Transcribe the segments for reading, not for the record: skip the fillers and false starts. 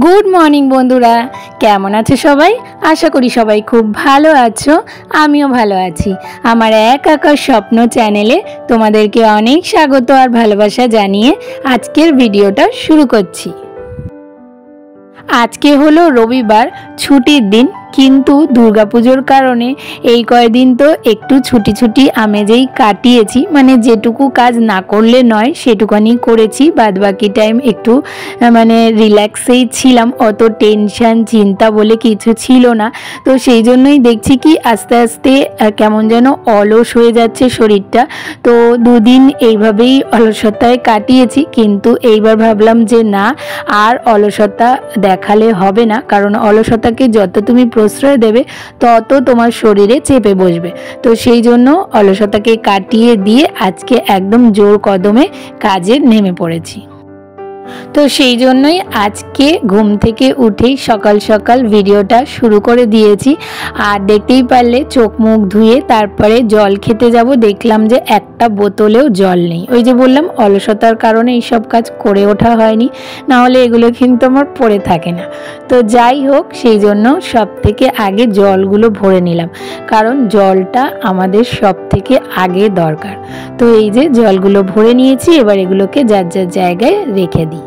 Good morning বন্ধুরা, কেমন আছো সবাই? আশা করি সবাই খুব ভালো আছো। আমিও ভালো আছি। আমার এক আকার স্বপ্ন চ্যানেলে তোমাদেরকে অনেক স্বাগত আর ভালোবাসা জানিয়ে আজকের ভিডিওটা শুরু করছি। আজকে হলো রবিবার, ছুটির দিন, কিন্তু দুর্গাপুজোর কারণে এই কয়েকদিন তো একটু ছুটি আমেজেই কাটিয়েছি। মানে যেটুকু কাজ না করলে নয় সেটুকানি করেছি, বাদবাকি টাইম একটু রিল্যাক্সেই ছিলাম, অত টেনশন চিন্তা বলে কিছু ছিল না। তো সেই জন্যই দেখছি কি আস্তে আস্তে কেমন যেন অলস হয়ে যাচ্ছে শরীরটা। তো দুদিন এইভাবেই অলসতায় কাটিয়েছি, কিন্তু এইবার ভাবলাম যে না, আর অলসতা দেখালে হবে না, কারণ অলসতাকে যত তুমি প্রশ্রয় দেবে তত তোমার শরীরে চেপে বসবে। তো সেই জন্য অলসতাকে কাটিয়ে দিয়ে আজকে একদম জোর কদমে কাজে নেমে পড়েছি। তো সেই জন্যই আজকে ঘুম থেকে উঠেই সকাল সকাল ভিডিওটা শুরু করে দিয়েছি। আর দেখতেই পারলে চোখ মুখ ধুয়ে তারপরে জল খেতে যাব, দেখলাম যে একটা বোতলেও জল নেই। ওই যে বললাম অলসতার কারণে এইসব কাজ করে ওঠা হয়নি, না হলে এগুলো কিন্তু আমার পড়ে থাকে না। তো যাই হোক, সেই জন্য সব থেকে আগে জলগুলো ভরে নিলাম, কারণ জলটা আমাদের সব থেকে আগে দরকার। তো এই যে জলগুলো ভরে নিয়েছি, এবার এগুলোকে যার যার জায়গায় রেখে দিই।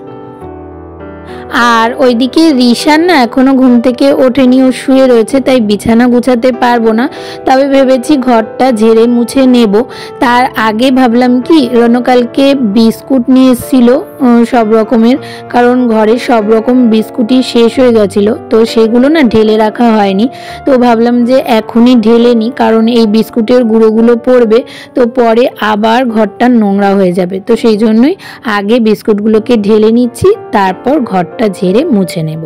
আর ওইদিকে রিশান না এখনো ঘুম থেকে ওঠেনি, ও শুয়ে রয়েছে, তাই বিছানা গুছাতে পারবো না। তবে ভেবেছি ঘরটা ঝেড়ে মুছে নেব। তার আগে ভাবলাম কি, রনকালকে বিস্কুট নিয়ে এসেছিল সব রকমের, কারণ ঘরে সব রকম বিস্কুটই শেষ হয়ে গেছিলো, তো সেগুলো না ঢেলে রাখা হয়নি। তো ভাবলাম যে এখনই ঢেলে নিই, কারণ এই বিস্কুটের গুঁড়োগুলো পড়বে, তো পরে আবার ঘরটা নোংরা হয়ে যাবে। তো সেই জন্যই আগে বিস্কুটগুলোকে ঢেলে নিচ্ছি, তারপর ঘরটা ঝেড়ে মুছে নেব।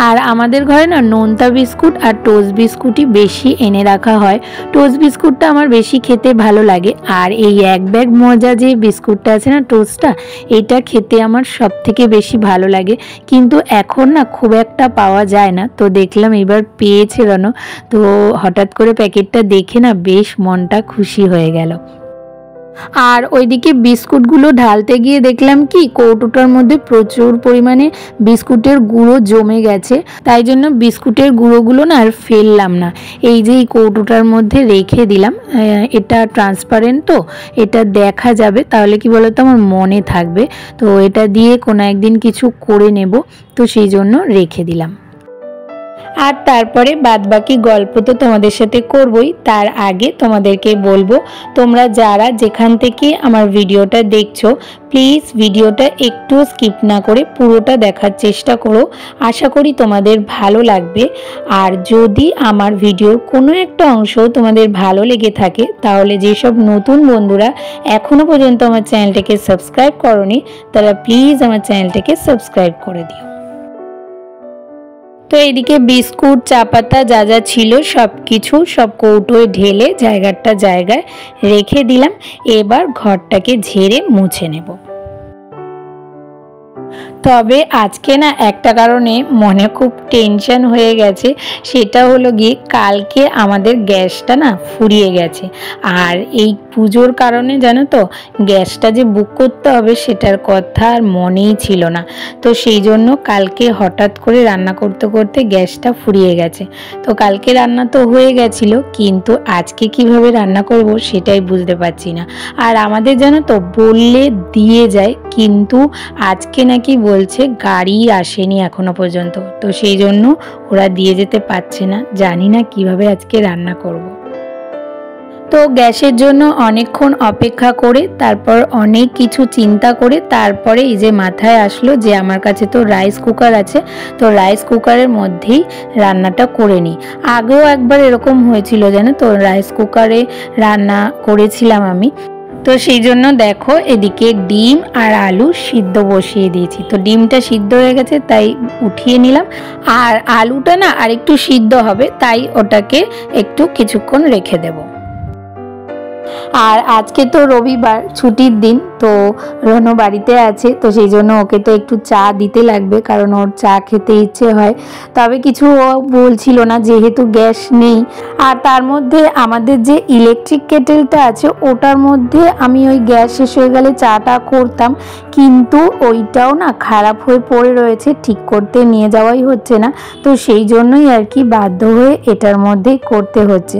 আর আমাদের ঘরে না নোনতা বিস্কুট আর টোস্ট বিস্কুটই বেশি এনে রাখা হয়। টোস্ট বিস্কুটটা আমার বেশি খেতে ভালো লাগে, আর এই এক ব্যাগ মজা যে বিস্কুটটা আছে না টোস্টটা, এটা খেতে আমার সব থেকে বেশি ভালো লাগে, কিন্তু এখন না খুব একটা পাওয়া যায় না। তো দেখলাম এবার পেয়েছে রন, তো হঠাৎ করে প্যাকেটটা দেখে না বেশ মনটা খুশি হয়ে গেল। আর ওইদিকে বিস্কুটগুলো ঢালতে গিয়ে দেখলাম কি কৌটোটার মধ্যে প্রচুর পরিমাণে বিস্কুটের গুঁড়ো জমে গেছে, তাই জন্য বিস্কুটের গুঁড়োগুলো না আর ফেললাম না, এই যে এই কৌটোটার মধ্যে রেখে দিলাম। এটা ট্রান্সপারেন্ট, তো এটা দেখা যাবে, তাহলে কি বলতো আমার মনে থাকবে। তো এটা দিয়ে কোনো একদিন কিছু করে নেব, তো সেই জন্য রেখে দিলাম। আর তারপরে বাদবাকি গল্প তো তোমাদের সাথে করবই, তার আগে তোমাদেরকে বলবো, তোমরা যারা যেখান থেকে আমার ভিডিওটা দেখছো প্লিজ ভিডিওটা একটু স্কিপ না করে পুরোটা দেখার চেষ্টা করো। আশা করি তোমাদের ভালো লাগবে। আর যদি আমার ভিডিওর কোনো একটা অংশ তোমাদের ভালো লেগে থাকে, তাহলে যেসব নতুন বন্ধুরা এখনো পর্যন্ত আমার চ্যানেলটাকে সাবস্ক্রাইব করোনি, তারা প্লিজ আমার চ্যানেলটাকে সাবস্ক্রাইব করে দিও। তো এইদিকে বিস্কুট চা পাতা যা যা ছিল সব কিছু সব কৌটোয় ঢেলে জায়গাটা জায়গায় রেখে দিলাম। এবার ঘরটাকে ঝেড়ে মুছে নেব। তবে আজকে না একটা কারণে মনে খুব টেনশন হয়ে গেছে, সেটা হলো গিয়ে কালকে আমাদের গ্যাসটা না ফুরিয়ে গেছে। আর এই পুজোর কারণে জানো তো গ্যাসটা যে বুক করতে হবে সেটার কথা আর মনেই ছিল না। তো সেই জন্য কালকে হঠাৎ করে রান্না করতে করতে গ্যাসটা ফুরিয়ে গেছে। তো কালকে রান্না তো হয়ে গেছিল, কিন্তু আজকে কিভাবে রান্না করব সেটাই বুঝতে পারছি না। আর আমাদের জানো তো বললে দিয়ে যায়, কিন্তু আজকে নাকি বলছে গাড়ি আসেনি এখনো পর্যন্ত, তো সেই জন্য ওরা দিয়ে যেতে পারছে না। জানি না কিভাবে আজকে রান্না করব। তো গ্যাসের জন্য অনেকক্ষণ অপেক্ষা করে তারপর অনেক কিছু চিন্তা করে তারপরে এই যে মাথায় আসলো যে আমার কাছে তো রাইস কুকার আছে, তো রাইস কুকারের মধ্যেই রান্নাটা করে নিই। আগেও একবার এরকম হয়েছিল জানো তো, রাইস কুকারে রান্না করেছিলাম আমি। তো সেই জন্য দেখো এদিকে ডিম আর আলু সিদ্ধ বসিয়ে দিয়েছি। তো ডিমটা সিদ্ধ হয়ে গেছে তাই উঠিয়ে নিলাম, আর আলুটা না আরেকটু সিদ্ধ হবে, তাই ওটাকে একটু কিছুক্ষণ রেখে দেব। আর আজকে তো রবিবার ছুটির দিন, তো রনো বাড়িতে আছে, তো সেই জন্য ওকে তো একটু চা দিতে লাগবে, কারণ ওর চা খেতে ইচ্ছে হয়। তবে কিছু ও বলছিল না যেহেতু গ্যাস নেই। আর তার মধ্যে আমাদের যে ইলেকট্রিক কেটেলটা আছে ওটার মধ্যে আমি ওই গ্যাস শেষ হয়ে গেলে চাটা করতাম, কিন্তু ওইটাও না খারাপ হয়ে পড়ে রয়েছে, ঠিক করতে নিয়ে যাওয়াই হচ্ছে না। তো সেই জন্যই আর কি বাধ্য হয়ে এটার মধ্যেই করতে হচ্ছে।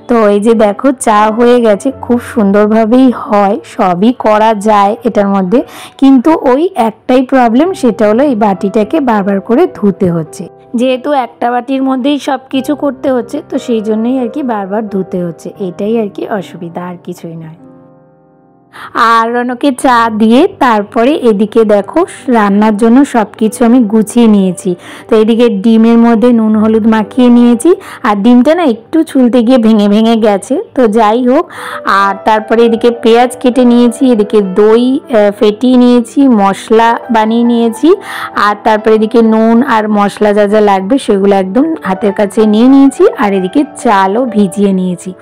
তো এই যে দেখো চা হয়ে গেছে, খুব সুন্দরভাবেই হয়, সবই করা যায় এটার মধ্যে, কিন্তু ওই একটাই প্রবলেম, সেটা হলো এই বাটিটাকে বারবার করে ধুতে হচ্ছে। যেহেতু একটা বাটির মধ্যেই সব কিছু করতে হচ্ছে, তো সেই জন্যই আর কি বারবার ধুতে হচ্ছে, এটাই আর কি অসুবিধা, আর কিছুই নয়। আর রনকে চা দিয়ে তারপরে এদিকে দেখো রান্নার জন্য সব কিছু আমি গুছিয়ে নিয়েছি। তো এদিকে ডিমের মধ্যে নুন হলুদ মাখিয়ে নিয়েছি, আর ডিমটা না একটু ছুলতে গিয়ে ভেঙে ভেঙে গেছে, তো যাই হোক। আর তারপরে এদিকে পেঁয়াজ কেটে নিয়েছি, এদিকে দই ফেটিয়ে নিয়েছি, মশলা বানিয়ে নিয়েছি, আর তারপরে এদিকে নুন আর মশলা যা যা লাগবে সেগুলো একদম হাতের কাছে নিয়ে নিয়েছি, আর এদিকে চালও ভিজিয়ে নিয়েছি।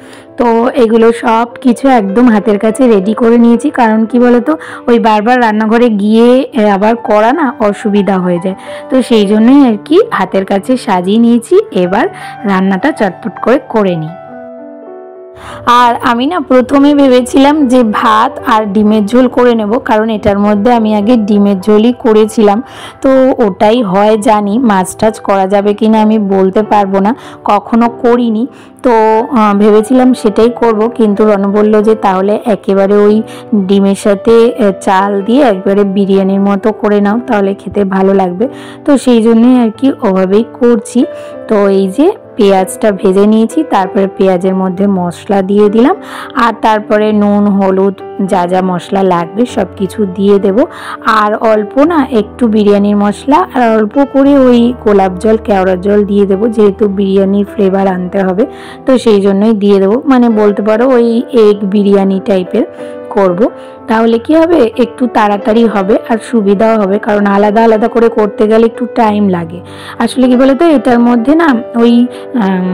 তো এগুলো সব কিছু একদম হাতের কাছে রেডি করে নিয়েছি, কারণ কি বলতো ওই বারবার রান্নাঘরে গিয়ে আবার করা না অসুবিধা হয়ে যায়, তো সেই জন্যই আর কি হাতের কাছে সাজিয়ে নিয়েছি। এবার রান্নাটা চটপট করে নিই। আর আমি না প্রথমে ভেবেছিলাম যে ভাত আর ডিমের ঝোল করে নেব, কারণ এটার মধ্যে আমি আগে ডিমের ঝোলই করেছিলাম, তো ওটাই হয় জানি। মাছ টাছ করা যাবে কিনা আমি বলতে পারবো না, কখনো করিনি, তো ভেবেছিলাম সেটাই করব। কিন্তু রণ বলল যে তাহলে একেবারে ওই ডিমের সাথে চাল দিয়ে একবারে বিরিয়ানির মতো করে নাও, তাহলে খেতে ভালো লাগবে। তো সেই জন্যই আর কি ওভাবেই করছি। তো এই যে পেঁয়াজটা ভেজে নিয়েছি, তারপরে পেঁয়াজের মধ্যে মশলা দিয়ে দিলাম, আর তারপরে নুন হলুদ যা যা মশলা লাগবে সব কিছু দিয়ে দেব। আর অল্প না একটু বিরিয়ানির মশলা আর অল্প করে ওই গোলাপ জল কেওড়ার জল দিয়ে দেবো, যেহেতু বিরিয়ানির ফ্লেভার আনতে হবে, তো সেই জন্যই দিয়ে দেবো। মানে বলতে পারো ওই এগ বিরিয়ানি টাইপের করব, তাহলে কি হবে একটু তাড়াতাড়ি হবে আর সুবিধাও হবে, কারণ আলাদা আলাদা করে করতে গেলে একটু টাইম লাগে। আসলে কি বলতো এটার মধ্যে না ওই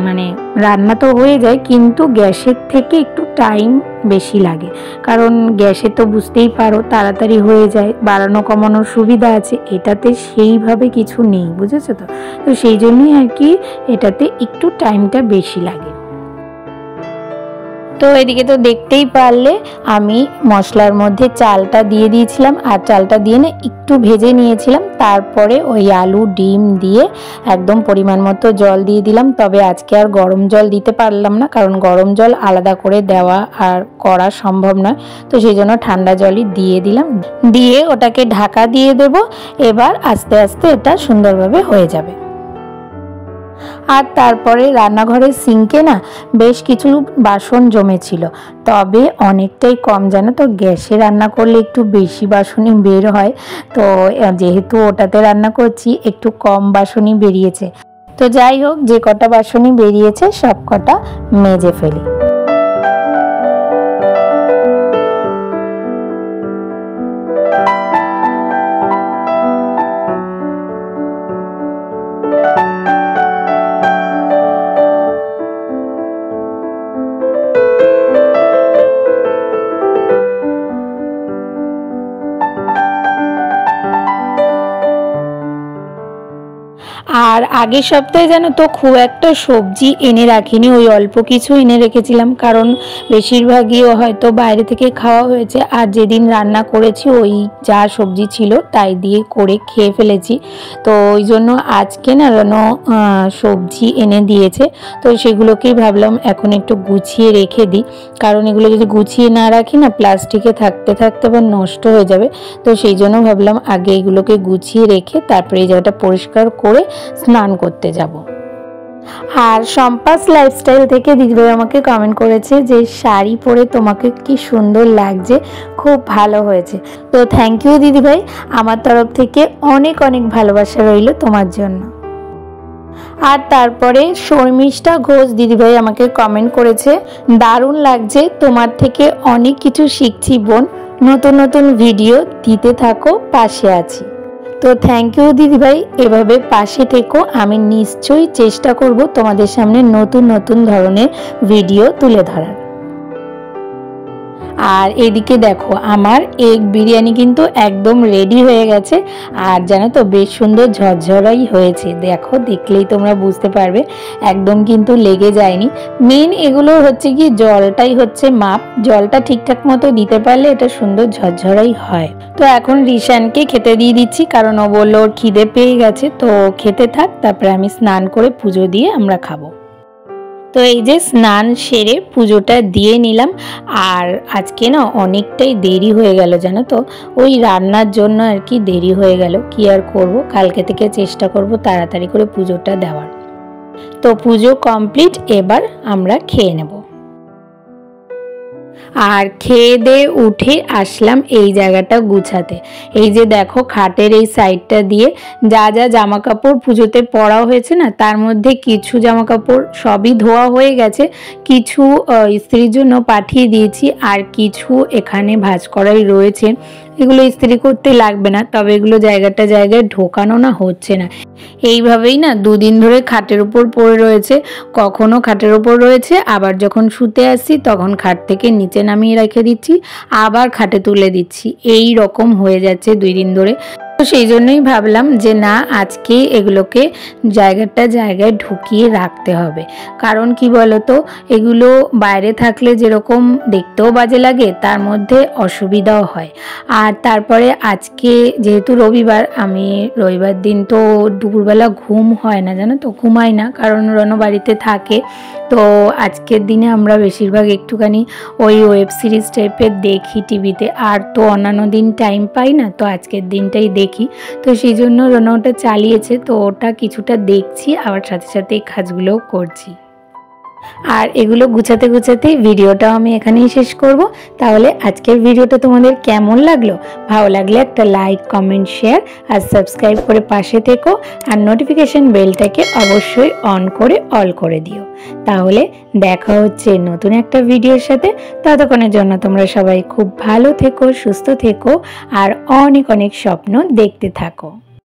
মানে রান্না তো হয়ে যায়, কিন্তু গ্যাসের থেকে একটু টাইম বেশি লাগে, কারণ গ্যাসে তো বুঝতেই পারো তাড়াতাড়ি হয়ে যায়, বাড়ানো কমানোর সুবিধা আছে, এটাতে সেইভাবে কিছু নেই, বুঝেছো তো। তো সেই জন্যই আর কি এটাতে একটু টাইমটা বেশি লাগে। তো এদিকে তো দেখতেই পারলে আমি মশলার মধ্যে চালটা দিয়ে দিয়েছিলাম, আর চালটা দিয়ে না একটু ভেজে নিয়েছিলাম, তারপরে ওই আলু ডিম দিয়ে একদম পরিমাণ মতো জল দিয়ে দিলাম। তবে আজকে আর গরম জল দিতে পারলাম না, কারণ গরম জল আলাদা করে দেওয়া আর করা সম্ভব নয়, তো সেই জন্য ঠান্ডা জলই দিয়ে দিলাম, দিয়ে ওটাকে ঢাকা দিয়ে দেব। এবার আস্তে আস্তে এটা সুন্দরভাবে হয়ে যাবে। আর তারপরে রান্নাঘরের সিঙ্কে না বেশ কিছু বাসন জমেছিল, তবে অনেকটাই কম, জানো তো গ্যাসে রান্না করলে একটু বেশি বাসনই বের হয়, তো যেহেতু ওটাতে রান্না করছি একটু কম বাসনই বেরিয়েছে। তো যাই হোক, যে কটা বাসনই বেরিয়েছে সব কটা মেজে ফেলি। আর আগের সপ্তাহে জানো তো খুব একটা সবজি এনে রাখিনি, ওই অল্প কিছু এনে রেখেছিলাম, কারণ বেশিরভাগই হয়তো বাইরে থেকে খাওয়া হয়েছে, আর যেদিন রান্না করেছি ওই যা সবজি ছিল তাই দিয়ে করে খেয়ে ফেলেছি। তো ওই জন্য আজকে না রানো সবজি এনে দিয়েছে, তো সেগুলোকেই ভাবলাম এখন একটু গুছিয়ে রেখে দিই, কারণ এগুলো যদি গুছিয়ে না রাখি না প্লাস্টিকে থাকতে থাকতে আবার নষ্ট হয়ে যাবে। তো সেই জন্য ভাবলাম আগে এগুলোকে গুছিয়ে রেখে তারপরে এই জায়গাটা পরিষ্কার করে স্নান করতে যাব। আর সম্পাস লাইফস্টাইল থেকে দিদিভাই আমাকে কমেন্ট করেছে যে শাড়ি পরে তোমাকে কি সুন্দর লাগছে, খুব ভালো হয়েছে। তো থ্যাংক ইউ দিদিভাই, আমার তরফ থেকে অনেক অনেক ভালোবাসা রইল তোমার জন্য। আর তারপরে শর্মিষ্ঠা ঘোষ দিদিভাই আমাকে কমেন্ট করেছে, দারুণ লাগছে, তোমার থেকে অনেক কিছু শিখছি বোন, নতুন নতুন ভিডিও দিতে থাকো, পাশে আছি। তো থ্যাংক ইউ দিদিভাই, এভাবে পাশে থেকো, আমি নিশ্চয়ই চেষ্টা করব তোমাদের সামনে নতুন নতুন ধরনের ভিডিও তুলে ধরার। আর এদিকে দেখো আমার এগ বিরিয়ানি কিন্তু একদম রেডি হয়ে গেছে। আর জানো তো বেশ সুন্দর ঝরঝরাই হয়েছে, দেখো দেখলেই তোমরা বুঝতে পারবে, একদম কিন্তু লেগে যায়নি। মেন এগুলো হচ্ছে কি জলটাই হচ্ছে মাপ, জলটা ঠিকঠাক মতো দিতে পারলে এটা সুন্দর ঝরঝরাই হয়। তো এখন রিশানকে খেতে দিয়ে দিচ্ছি, কারণ ও বললো ওর খিদে পেয়ে গেছে, তো খেতে থাক, তারপরে আমি স্নান করে পুজো দিয়ে আমরা খাবো। তো এই যে স্নান সেরে পুজোটা দিয়ে নিলাম। আর আজকে না অনেকটাই দেরি হয়ে গেল জানো তো, ওই রান্নার জন্য আর কি দেরি হয়ে গেল, কি আর করব, কালকে থেকে চেষ্টা করব তাড়াতাড়ি করে পুজোটা দেওয়ার। তো পুজো কমপ্লিট, এবার আমরা খেয়ে নেব। আর খেয়ে দিয়ে উঠে আসলাম এই জায়গাটা গুছাতে। এই যে দেখো খাটের এই সাইডটা দিয়ে যা যা জামা কাপড় পুজোতে পরা হয়েছে না, তার মধ্যে কিছু জামা কাপড় সবই ধোয়া হয়ে গেছে, কিছু ইস্ত্রির জন্য পাঠিয়ে দিয়েছি, আর কিছু এখানে ভাঁজ করাই রয়েছে। এগুলো ইস্ত্রি করতে লাগবে না, তবে এগুলো জায়গাটা জায়গায় ঢোকানো না হচ্ছে না। এইভাবেই না দুদিন ধরে খাটের উপর পড়ে রয়েছে, কখনো খাটের উপর রয়েছে, আবার যখন শুতে আসছি তখন খাট থেকে নিচে নামিয়ে রেখে দিচ্ছি, আবার খাটে তুলে দিচ্ছি, এই রকম হয়ে যাচ্ছে 2 দিন ধরে। তো সেই জন্যই ভাবলাম যে না, আজকে এগুলোকে জায়গাটা জায়গায় ঢুকিয়ে রাখতে হবে। কারণ কি বলতো, এগুলো বাইরে থাকলে যেরকম দেখতেও বাজে লাগে, তার মধ্যে অসুবিধাও হয়। আর তারপরে আজকে যেহেতু রবিবার, আমি রবিবার দিন তো দুপুরবেলা ঘুম হয় না জানো তো, ঘুমাই না, কারণ রনো বাড়িতে থাকে। তো আজকের দিনে আমরা বেশিরভাগ একটুখানি ওই ওয়েব সিরিজ টাইপের দেখি টিভিতে, আর তো অন্যান্য দিন টাইম পাই না, তো আজকের দিনটাই দেখি। তো সেই জন্য রনো ওটা চালিয়েছে, তো ওটা কিছুটা দেখছি, আবার সাথে সাথে এই কাজগুলোও করছি। আর এগুলো গুছাতে গুছাতেই ভিডিওটাও আমি এখানেই শেষ করব। তাহলে আজকের ভিডিওটা তোমাদের কেমন লাগলো? ভালো লাগলে একটা লাইক, কমেন্ট, শেয়ার আর সাবস্ক্রাইব করে পাশে থেকো, আর নোটিফিকেশন বেলটাকে অবশ্যই অন করে অল করে দিও। তাহলে দেখা হচ্ছে নতুন একটা ভিডিওর সাথে। ততক্ষণের জন্য তোমরা সবাই খুব ভালো থেকো, সুস্থ থেকো, আর অনেক অনেক স্বপ্ন দেখতে থাকো।